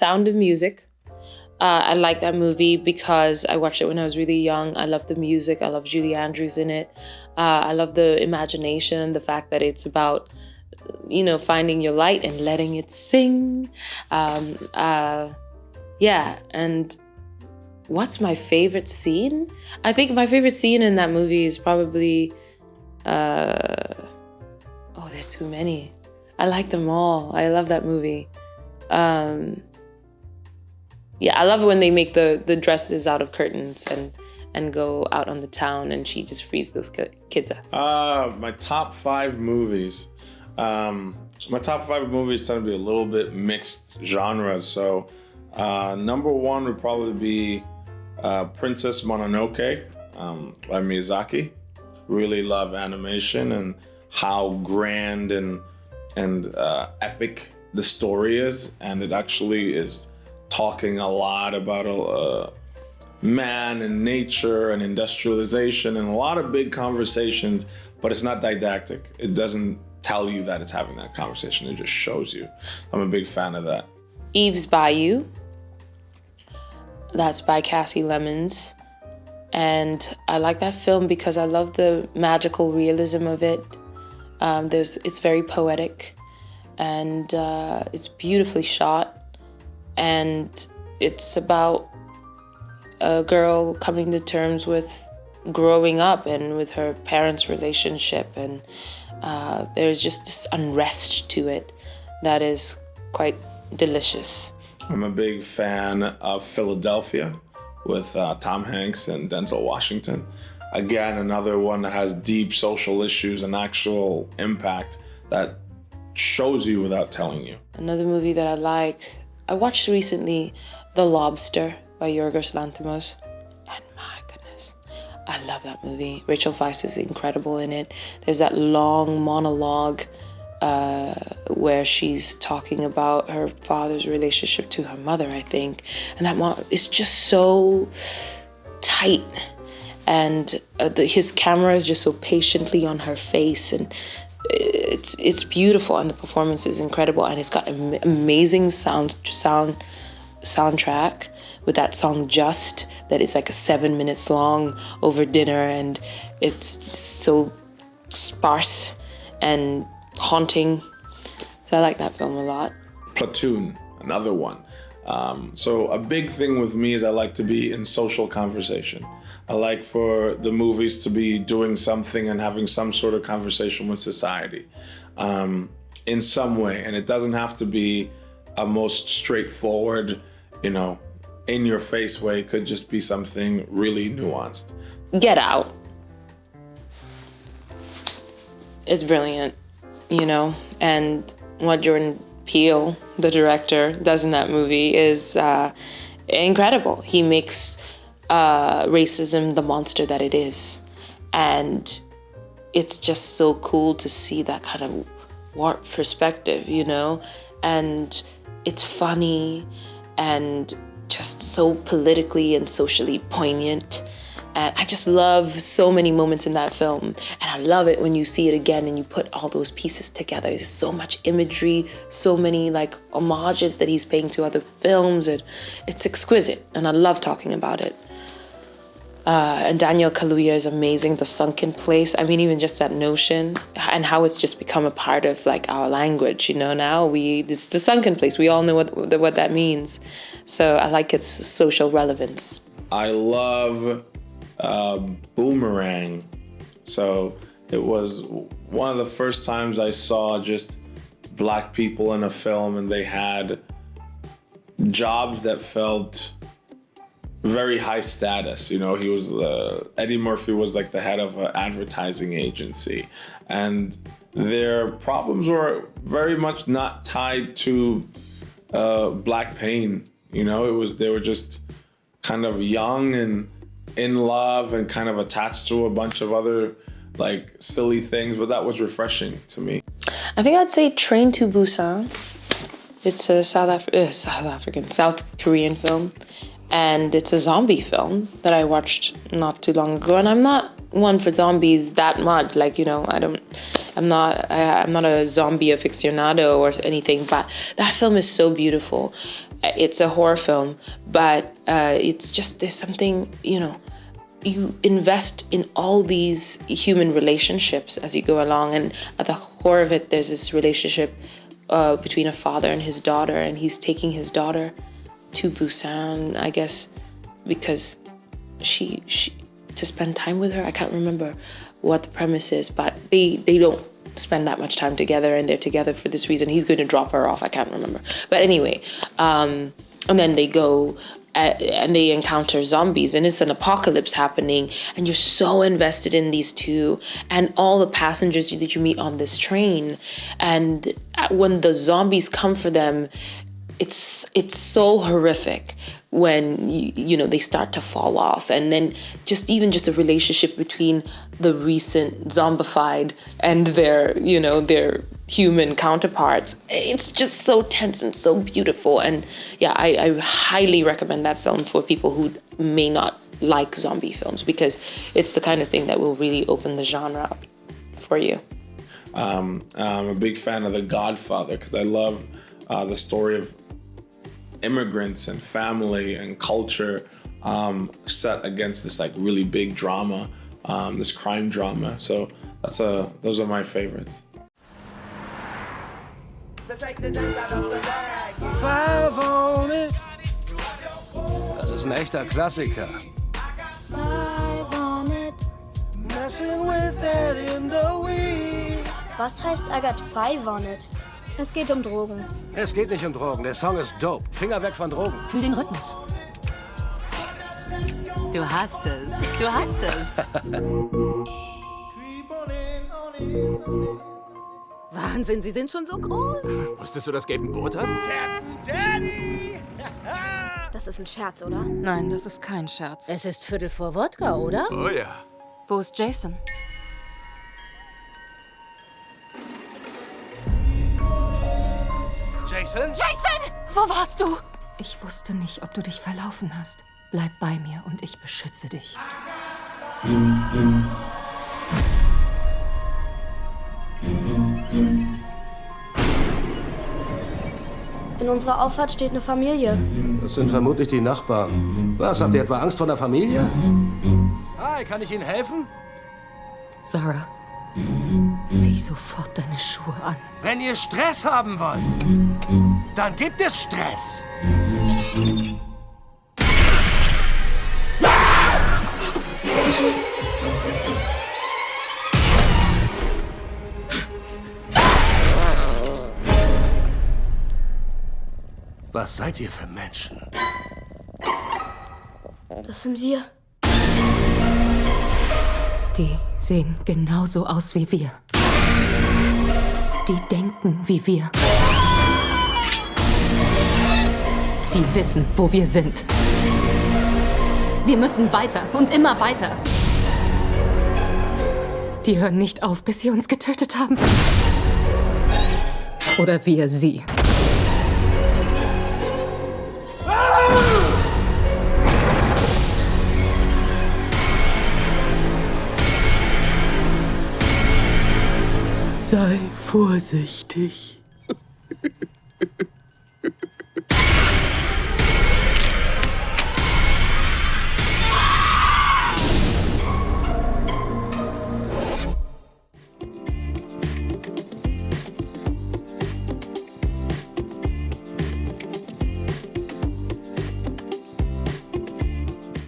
Sound of Music. I like that movie because I watched it when I was really young. I love the music. I love Julie Andrews in it. I love the imagination, the fact that it's about, finding your light and letting it sing. Yeah, and what's my favorite scene? I think my favorite scene in that movie is probably, there's too many. I like them all. I love that movie. I love it when they make the dresses out of curtains and go out on the town and she just frees those kids up. My top 5 movies. My top 5 movies tend to be a little bit mixed genres. So number 1 would probably be Prinzessin Mononoke by Miyazaki. Really love animation and how grand and epic the story is. And it actually is talking a lot about man and nature and industrialization and a lot of big conversations, but it's not didactic. It doesn't tell you that it's having that conversation. It just shows you. I'm a big fan of that. Eve's Bayou. That's by Cassie Lemons. And I like that film because I love the magical realism of it. It's very poetic and it's beautifully shot. And it's about a girl coming to terms with growing up and with her parents' relationship. And there's just this unrest to it that is quite delicious. I'm a big fan of Philadelphia with Tom Hanks and Denzel Washington. Again, another one that has deep social issues and actual impact that shows you without telling you. Another movie that I watched recently, The Lobster by Yorgos Lanthimos. And my goodness, I love that movie. Rachel Weisz is incredible in it. There's that long monologue where she's talking about her father's relationship to her mother, I think. And that it's just so tight. And his camera is just so patiently on her face, and it's beautiful, and the performance is incredible, and it's got an amazing soundtrack with that song Just, that is like 7 minutes long over dinner, and it's so sparse and haunting. So I like that film a lot. Platoon, another one. So a big thing with me is I like to be in social conversation. I like for the movies to be doing something and having some sort of conversation with society in some way. And it doesn't have to be a most straightforward, in your face way. It could just be something really nuanced. Get Out. It's brilliant, and what Jordan Peele, the director, does in that movie is incredible. He makes racism the monster that it is. And it's just so cool to see that kind of warped perspective, and it's funny and just so politically and socially poignant. And I just love so many moments in that film. And I love it when you see it again and you put all those pieces together. There's so much imagery, so many homages that he's paying to other films. And it's exquisite, and I love talking about it. And Daniel Kaluuya is amazing. The Sunken Place. I mean, even just that notion and how it's just become a part of our language. Now it's the Sunken Place. We all know what that means. So I like its social relevance. I love Boomerang. So it was one of the first times I saw just Black people in a film, and they had jobs that felt very high status. He was Eddie Murphy was the head of an advertising agency, and their problems were very much not tied to Black pain. They were just kind of young and in love and kind of attached to a bunch of other silly things, but that was refreshing to me. I think I'd say Train to Busan. It's a South Korean film. And it's a zombie film that I watched not too long ago. And I'm not one for zombies that much. Like, I'm not a zombie aficionado or anything, but that film is so beautiful. It's a horror film, but it's just, there's something, you invest in all these human relationships as you go along, and at the core of it, there's this relationship between a father and his daughter, and he's taking his daughter to Busan, I guess, because she to spend time with her. I can't remember what the premise is, but they don't spend that much time together, and they're together for this reason. He's going to drop her off. I can't remember, but anyway, and then they go. And they encounter zombies, and it's an apocalypse happening, and you're so invested in these two and all the passengers that you meet on this train. And when the zombies come for them, it's so horrific when they start to fall off, and then just the relationship between the recent zombified and their human counterparts. It's just so tense and so beautiful. And yeah, I highly recommend that film for people who may not like zombie films, because it's the kind of thing that will really open the genre up for you. I'm a big fan of The Godfather because I love the story of immigrants and family and culture set against this like really big drama, this crime drama. So those are my favorites. 5 on it. Das ist ein echter Klassiker. 5 on it. Messing with that in the weed. Was heißt I got 5 on it? Es geht um Drogen. Es geht nicht um Drogen, der Song ist dope. Finger weg von Drogen. Fühl den Rhythmus. Du hast es. Du hast es. Wahnsinn, Sie sind schon so groß. Wusstest du, dass Gabe ein Boot hat? Das ist ein Scherz, oder? Nein, das ist kein Scherz. Es ist Viertel vor Wodka, oder? Oh ja. Wo ist Jason? Jason? Jason! Wo warst du? Ich wusste nicht, ob du dich verlaufen hast. Bleib bei mir und ich beschütze dich. In unserer Auffahrt steht eine Familie. Das sind vermutlich die Nachbarn. Was, habt ihr etwa Angst vor der Familie? Hi, kann ich Ihnen helfen? Sarah, zieh sofort deine Schuhe an. Wenn ihr Stress haben wollt, dann gibt es Stress. Was seid ihr für Menschen? Das sind wir. Die sehen genauso aus wie wir. Die denken wie wir. Die wissen, wo wir sind. Wir müssen weiter und immer weiter. Die hören nicht auf, bis sie uns getötet haben. Oder wir sie. Sei vorsichtig.